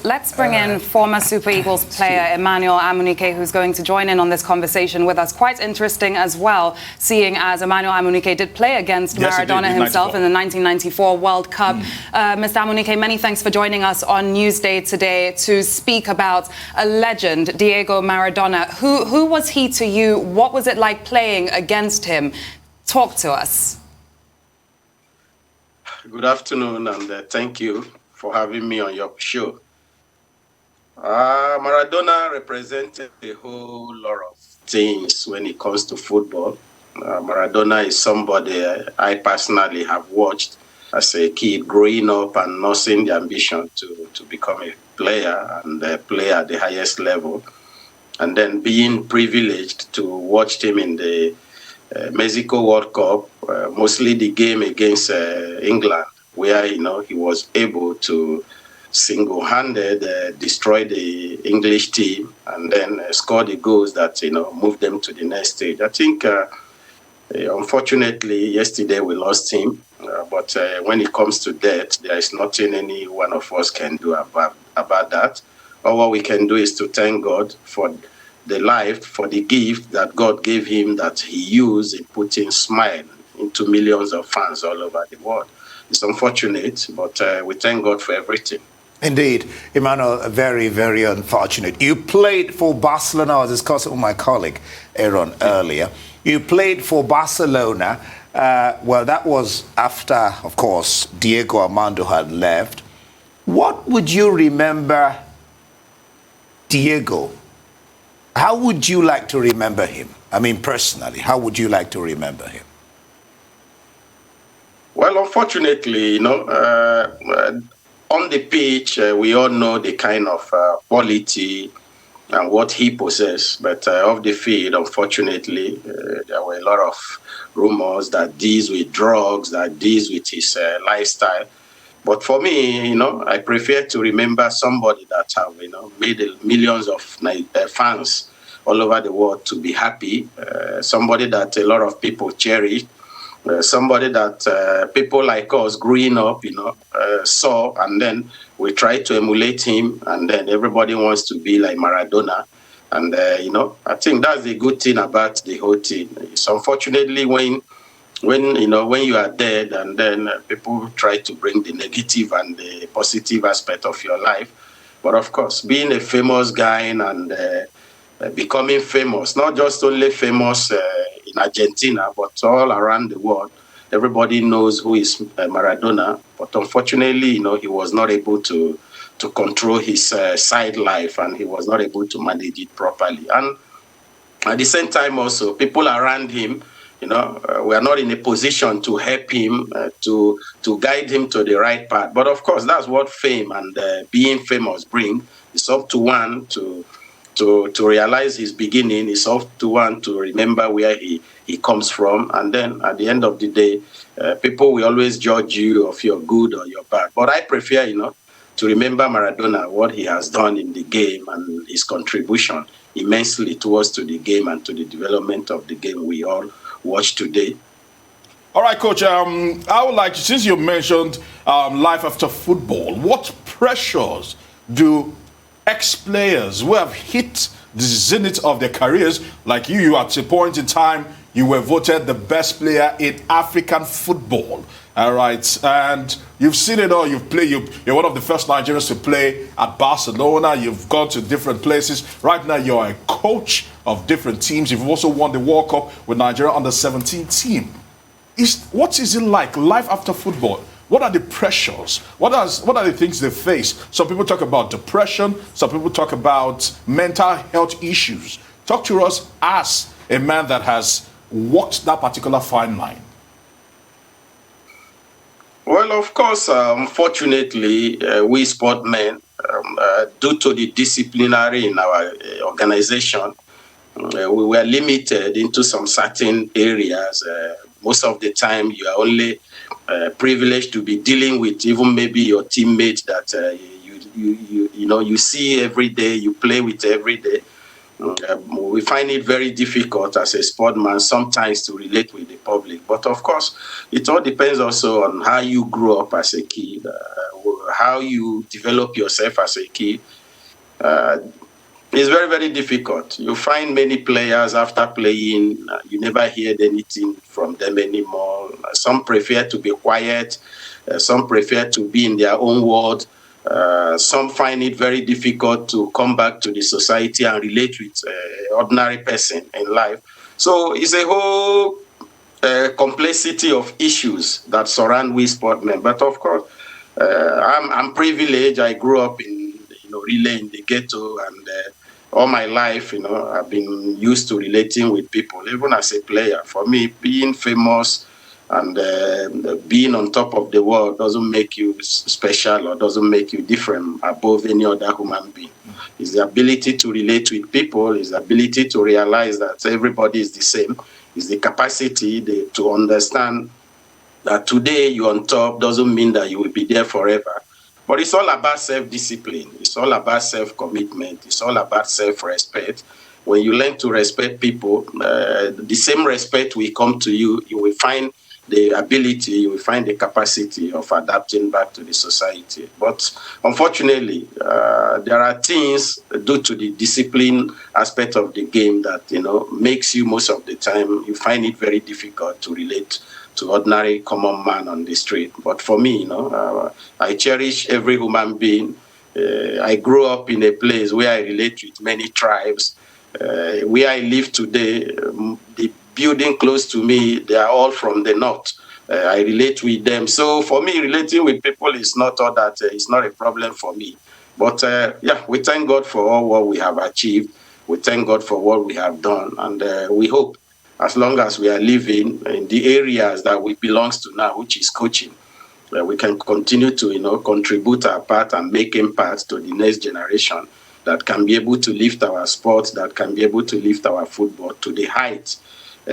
Let's bring in former Super Eagles player Emmanuel Amunike, who's going to join in on this conversation with us. Quite interesting as well, seeing as Emmanuel Amunike did play against Maradona himself in the 1994 World Cup. Mr. Amunike, many thanks for joining us on NEWSDAY today to speak about a legend, Diego Maradona. Who was he to you? What was it like playing against him? Talk to us. Good afternoon, and thank you for having me on your show. Maradona represented a whole lot of things when it comes to football. Maradona is somebody I personally have watched as a kid growing up and nursing the ambition to become a player and play at the highest level. And then being privileged to watch him in the Mexico World Cup, mostly the game against England, where he was able to single-handed destroy the English team and then score the goals that moved them to the next stage. I think unfortunately yesterday we lost him, but when it comes to death, there is nothing any one of us can do about that. All what we can do is to thank God for the life, for the gift that God gave him, that he used in putting smile into millions of fans all over the world. It's unfortunate, but we thank God for everything. Indeed, Emmanuel, very, very unfortunate. You played for Barcelona. I was discussing with my colleague, Aaron, earlier. You played for Barcelona. Well, that was after, of course, Diego Armando had left. What would you remember Diego? How would you like to remember him? I mean, personally, how would you like to remember him? Well, unfortunately, on the pitch, we all know the kind of quality and what he possessed. But off the field, unfortunately, there were a lot of rumors that deals with drugs, that deals with his lifestyle. But for me, I prefer to remember somebody that have, made millions of fans all over the world to be happy. Somebody that a lot of people cherish. Somebody that people like us growing up, saw, and then we try to emulate him, and then everybody wants to be like Maradona. And, I think that's the good thing about the whole thing. It's unfortunately when you are dead and then people try to bring the negative and the positive aspect of your life. But of course, being a famous guy and becoming famous, not just only famous in Argentina, but all around the world. Everybody knows who is Maradona, but unfortunately, he was not able to control his side life, and he was not able to manage it properly. And at the same time also, people around him, we are not in a position to help him, to guide him to the right path. But of course, that's what fame and being famous bring. It's up to one to realize his beginning. It's up to one to remember where he comes from. And then at the end of the day, people will always judge you if you're good or you're bad. But I prefer, to remember Maradona, what he has done in the game and his contribution immensely towards to the game and to the development of the game we all watch today. All right, Coach, I would like, since you mentioned life after football, what pressures do ex-players who have hit the zenith of their careers, like you at a point in time, you were voted the best player in African football. All right, and you've seen it all. You've played. You're one of the first Nigerians to play at Barcelona. You've gone to different places. Right now, you're a coach of different teams. You've also won the World Cup with Nigeria under-17 team. What is it like, life after football? What are the pressures? What are the things they face? Some people talk about depression. Some people talk about mental health issues. Talk to us as a man that has walked that particular fine line. Well, of course, unfortunately, we sportmen, due to the disciplinary in our organization, we were limited into some certain areas. Most of the time, you are only privileged to be dealing with even maybe your teammates that you see every day, you play with every day. We find it very difficult as a sportsman sometimes to relate with the public. But of course, it all depends also on how you grew up as a kid. how you develop yourself as a kid, it's very, very difficult. You find many players after playing, you never heard anything from them anymore. Some prefer to be quiet. Some prefer to be in their own world. Some find it very difficult to come back to the society and relate with ordinary person in life. So it's a whole complexity of issues that surround we sportmen. But of course, I'm privileged. I grew up in, really in the ghetto, and all my life, I've been used to relating with people, even as a player. For me, being famous and being on top of the world doesn't make you special or doesn't make you different above any other human being. It's the ability to relate with people, it's the ability to realize that everybody is the same, it's the capacity to understand that today you're on top doesn't mean that you will be there forever. But it's all about self-discipline. It's all about self-commitment. It's all about self-respect. When you learn to respect people, the same respect will come to you. You will find the ability, you will find the capacity of adapting back to the society. But unfortunately, there are things due to the discipline aspect of the game that, makes you most of the time, you find it very difficult to relate to ordinary common man on the street. But for me, I cherish every human being. I grew up in a place where I relate with many tribes. Where I live today, the building close to me, they are all from the north. I relate with them. So for me, relating with people is not all that, it's not a problem for me. But we thank God for all what we have achieved. We thank God for what we have done. And we hope, as long as we are living in the areas that we belong to now, which is coaching, we can continue to, contribute our part and make impact to the next generation that can be able to lift our sport, that can be able to lift our football to the heights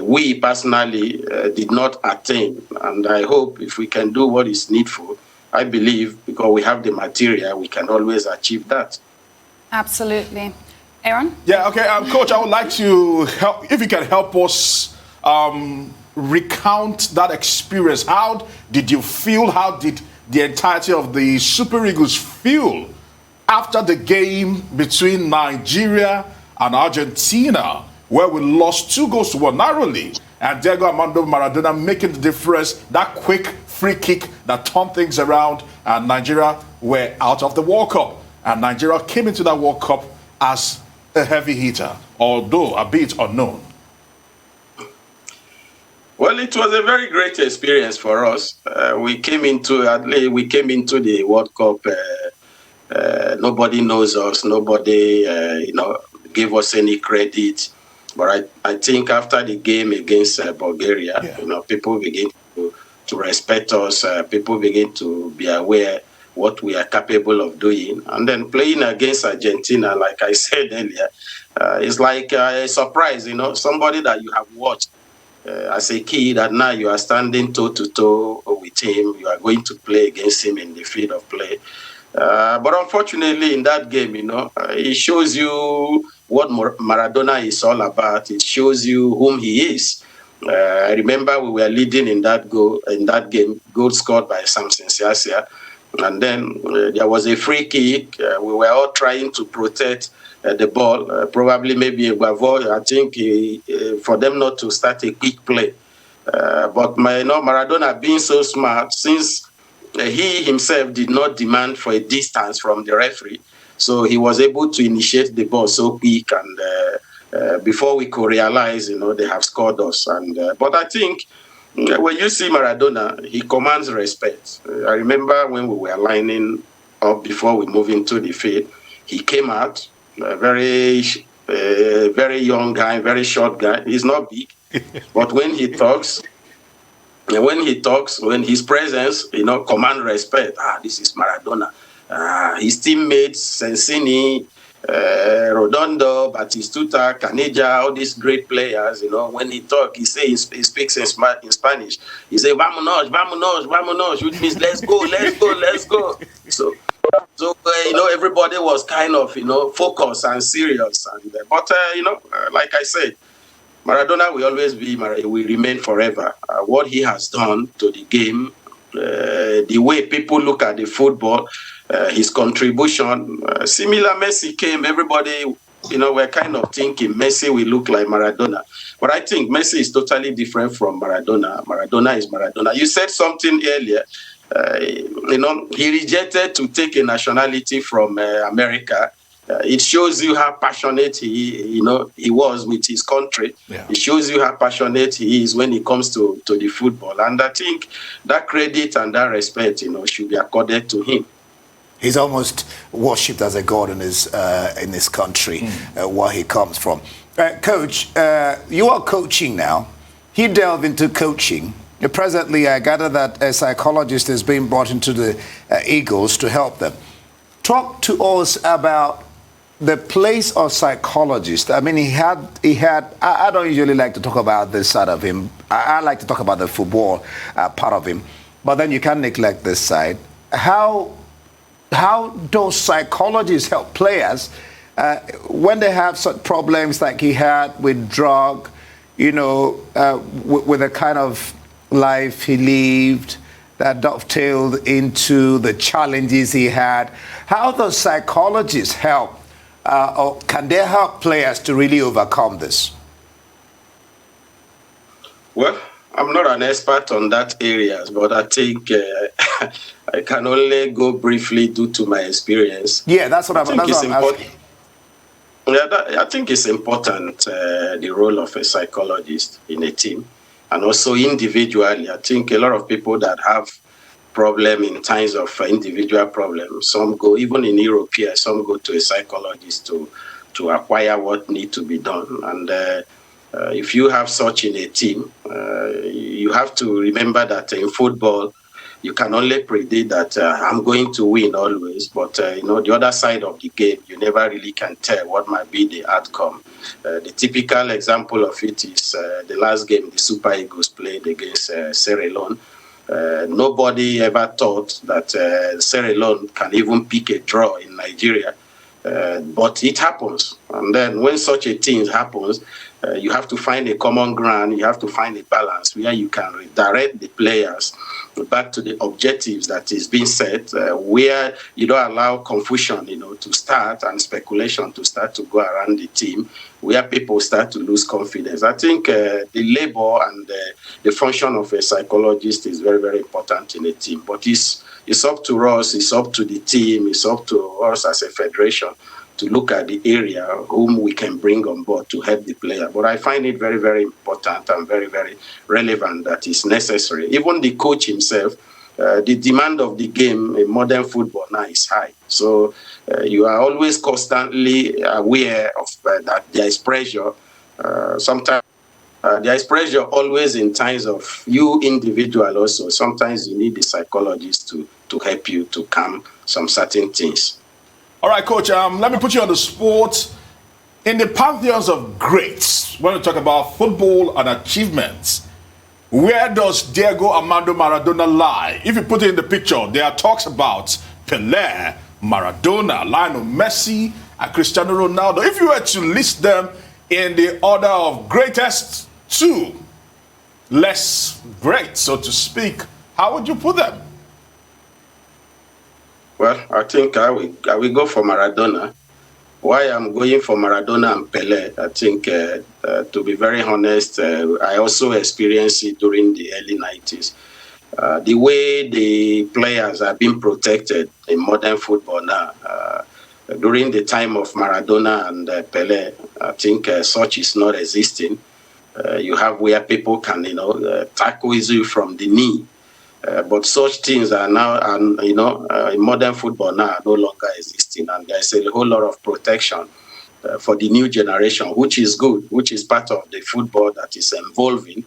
we personally did not attain. And I hope if we can do what is needful, I believe because we have the material, we can always achieve that. Absolutely. Aaron? Yeah, okay. Coach, I would like to help, if you can help us recount that experience. How did you feel? How did the entirety of the Super Eagles feel after the game between Nigeria and Argentina, where we lost 2-1 narrowly, and Diego Armando Maradona making the difference, that quick free kick that turned things around, and Nigeria were out of the World Cup. And Nigeria came into that World Cup as a heavy hitter, although a bit unknown. Well, it was a very great experience for us. We came into the World Cup. Nobody knows us. Nobody, gave us any credit. But I think after the game against Bulgaria, people begin to respect us. People begin to be aware what we are capable of doing. And then playing against Argentina, like I said earlier, it's like a surprise, somebody that you have watched as a kid, and now you are standing toe-to-toe with him. You are going to play against him in the field of play. But unfortunately, in that game, it shows you what Maradona is all about. It shows you whom he is. I remember we were leading in that game, goal scored by Samson Siasia. And then there was a free kick. We were all trying to protect the ball. Probably maybe a Guavo, I think, for them not to start a quick play. But Maradona being so smart, since he himself did not demand for a distance from the referee, so he was able to initiate the ball so quick, and before we could realize, they have scored us. But I think when you see Maradona, he commands respect. I remember when we were lining up before we move into the field, he came out, a very young guy, very short guy. He's not big, but when he talks, when his presence, command respect. This is Maradona. His teammates, Sensini, Rodondo, Batistuta, Canija, all these great players, when he talks, he speaks in Spanish. He says, vámonos, vámonos, vámonos, which means let's go, let's go, let's go. So everybody was kind of, focused and serious. But like I said, Maradona will always be, will remain forever. What he has done to the game, the way people look at the football, his contribution. Similar, Messi came, everybody, we're kind of thinking Messi will look like Maradona. But I think Messi is totally different from Maradona. Maradona is Maradona. You said something earlier. He rejected to take a nationality from America. It shows you how passionate he was with his country. Yeah. It shows you how passionate he is when it comes to the football. And I think that credit and that respect, should be accorded to him. He's almost worshipped as a god in his country, where he comes from. Coach, you are coaching now. He delved into coaching. Presently, I gather that a psychologist is being brought into the Eagles to help them. Talk to us about the place of psychologist. I mean, he had. I don't usually like to talk about this side of him. I like to talk about the football part of him. But then you can't neglect this side. How do psychologists help players when they have such problems like he had with drug, with the kind of life he lived that dovetailed into the challenges he had? How does psychologists help, or can they help players to really overcome this? Well, I'm not an expert on that area, but I think I can only go briefly due to my experience. Yeah, that's what I'm asking. Yeah, I think it's important, the role of a psychologist in a team. And also individually, I think a lot of people that have problem in times of individual problems, some go, even in Europe here, some go to a psychologist to acquire what needs to be done. And if you have such in a team, you have to remember that in football, you can only predict that I'm going to win always. But, the other side of the game, you never really can tell what might be the outcome. The typical example of it is the last game the Super Eagles played against Sierra Leone. Nobody ever thought that Sierra Leone can even pick a draw in Nigeria. But it happens. And then when such a thing happens, you have to find a common ground. You have to find a balance where you can redirect the players back to the objectives that is being set, where you don't allow confusion, to start and speculation to start to go around the team, where people start to lose confidence. I think the labor and the function of a psychologist is very, very important in a team. But it's up to us, it's up to the team, it's up to us as a federation to look at the area whom we can bring on board to help the player. But I find it very, very important and very, very relevant that is necessary. Even the coach himself, the demand of the game in modern football now is high. So you are always constantly aware of that there is pressure. Sometimes there is pressure always in times of you individual also. Sometimes you need the psychologist to help you to calm some certain things. All right, Coach, let me put you on the spot. In the pantheons of greats, when we talk about football and achievements, where does Diego Armando Maradona lie? If you put it in the picture, there are talks about Pelé, Maradona, Lionel Messi, and Cristiano Ronaldo. If you were to list them in the order of greatest to less great, so to speak, how would you put them? Well, I think I will go for Maradona. Why I'm going for Maradona and Pelé, I think, to be very honest, I also experienced it during the early 90s. The way the players are being protected in modern football now, during the time of Maradona and Pelé, I think such is not existing. You have where people can, tackle you from the knee. But such things are now, in modern football now, are no longer existing. And there's a whole lot of protection for the new generation, which is good, which is part of the football that is evolving.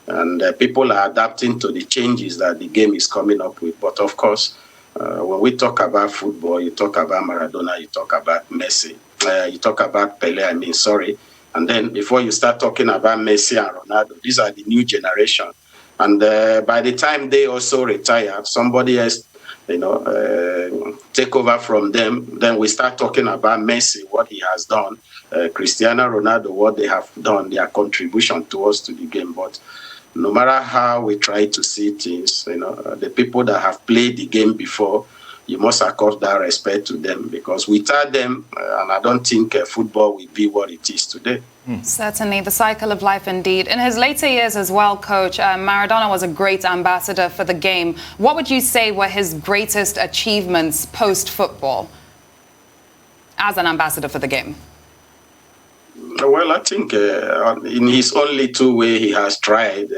And people are adapting to the changes that the game is coming up with. But of course, when we talk about football, you talk about Maradona, you talk about Messi, you talk about Pelé, And then before you start talking about Messi and Ronaldo, these are the new generation. And by the time they also retire, somebody else, take over from them. Then we start talking about Messi, what he has done, Cristiano Ronaldo, what they have done, their contribution to us to the game. But no matter how we try to see things, the people that have played the game before, you must accord that respect to them, because without them, and I don't think football will be what it is today. Certainly, the cycle of life indeed. In his later years as well, Coach, Maradona was a great ambassador for the game. What would you say were his greatest achievements post-football as an ambassador for the game? Well, I think in his only two ways, he has tried,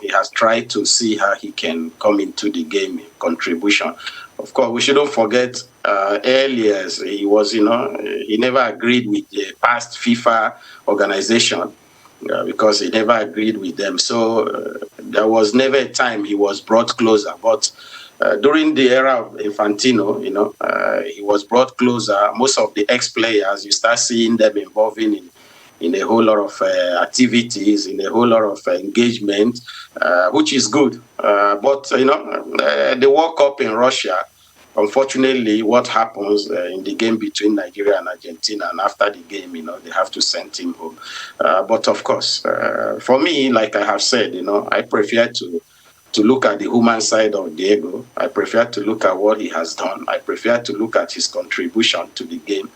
he has tried to see how he can come into the game contribution. Of course, we shouldn't forget earlier he was, he never agreed with the past FIFA organization because he never agreed with them. So there was never a time he was brought closer. But during the era of Infantino, he was brought closer. Most of the ex-players, you start seeing them involving in a whole lot of activities, in a whole lot of engagement, which is good. But, the World Cup in Russia, unfortunately, what happens in the game between Nigeria and Argentina, and after the game, they have to send him home. But of course, for me, like I have said, I prefer to look at the human side of Diego. I prefer to look at what he has done. I prefer to look at his contribution to the game.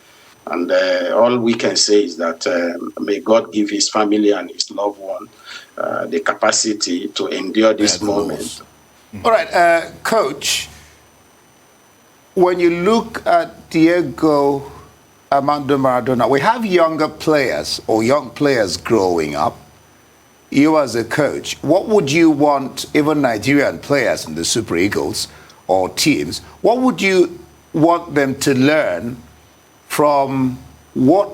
And all we can say is that may God give his family and his loved one the capacity to endure this moment. All right, Coach, when you look at Diego Armando Maradona, we have younger players or young players growing up. You as a coach, what would you want, even Nigerian players in the Super Eagles or teams, what would you want them to learn from what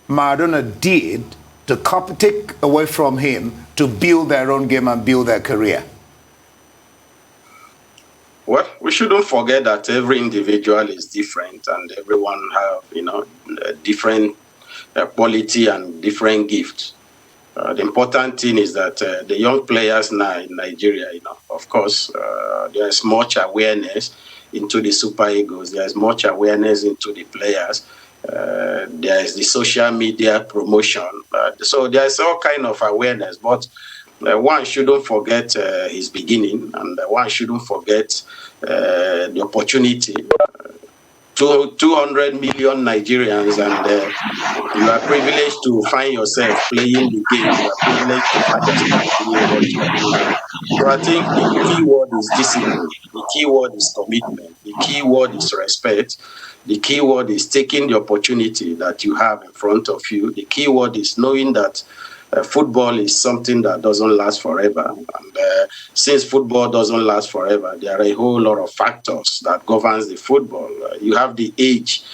Maradona did to take away from him to build their own game and build their career? Well, we shouldn't forget that every individual is different and everyone have, different quality and different gifts. The important thing is that the young players now in Nigeria, of course, there's much awareness into the Super Eagles. There's much awareness into the players. There's the social media promotion. So there's all kind of awareness. But one shouldn't forget his beginning, and one shouldn't forget the opportunity. 200 million Nigerians, and you are privileged to find yourself playing the game. You are privileged to find yourself doing what you are doing. So I think the key word is discipline. The key word is commitment. The key word is respect. The key word is taking the opportunity that you have in front of you. The key word is knowing that football is something that doesn't last forever. And since football doesn't last forever, there are a whole lot of factors that governs the football. You have the age.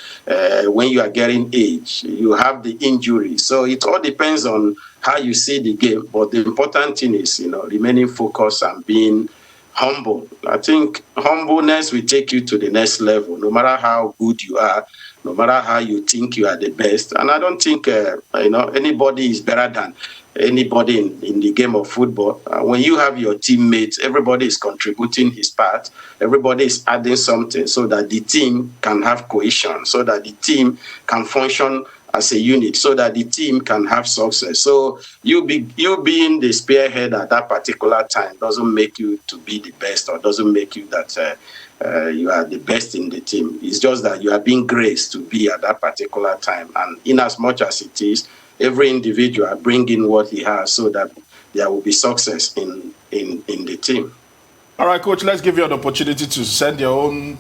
When you are getting age, you have the injury. So it all depends on how you see the game. But the important thing is, remaining focused and being humble. I think humbleness will take you to the next level, no matter how good you are, no matter how you think you are the best. And I don't think anybody is better than anybody in the game of football. When you have your teammates, everybody is contributing his part. Everybody is adding something so that the team can have cohesion, so that the team can function as a unit, so that the team can have success. So you being the spearhead at that particular time doesn't make you to be the best, or doesn't make you that you are the best in the team. It's just that you are being graced to be at that particular time. And in as much as it is, every individual bring in what he has so that there will be success in the team. All right, Coach, let's give you an opportunity to send your own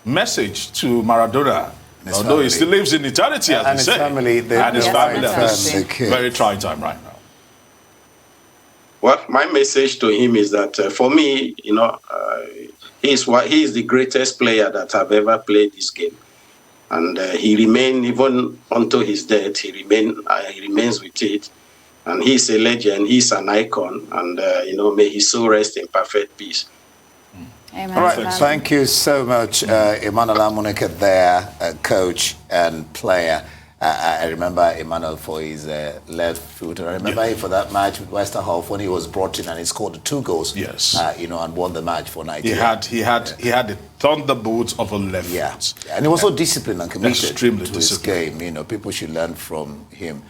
message to Maradona. Although he still lives in eternity, as his family, and his family at this very trying time right now. Well, my message to him is that for me, he is the greatest player that I've ever played this game, and he remained even until his death. He remains with it, and he's a legend. He's an icon, and may his soul rest in perfect peace. Amen. All right, thank you so much, Emmanuel Amunike there, coach and player. I remember Emmanuel for his left foot. I remember him for that match with Westerhoff when he was brought in and he scored the 2 goals. Yes. And won the match for Nigeria. He had the thunderbolts of a left foot. And he was so disciplined and committed Extremely to his game. People should learn from him.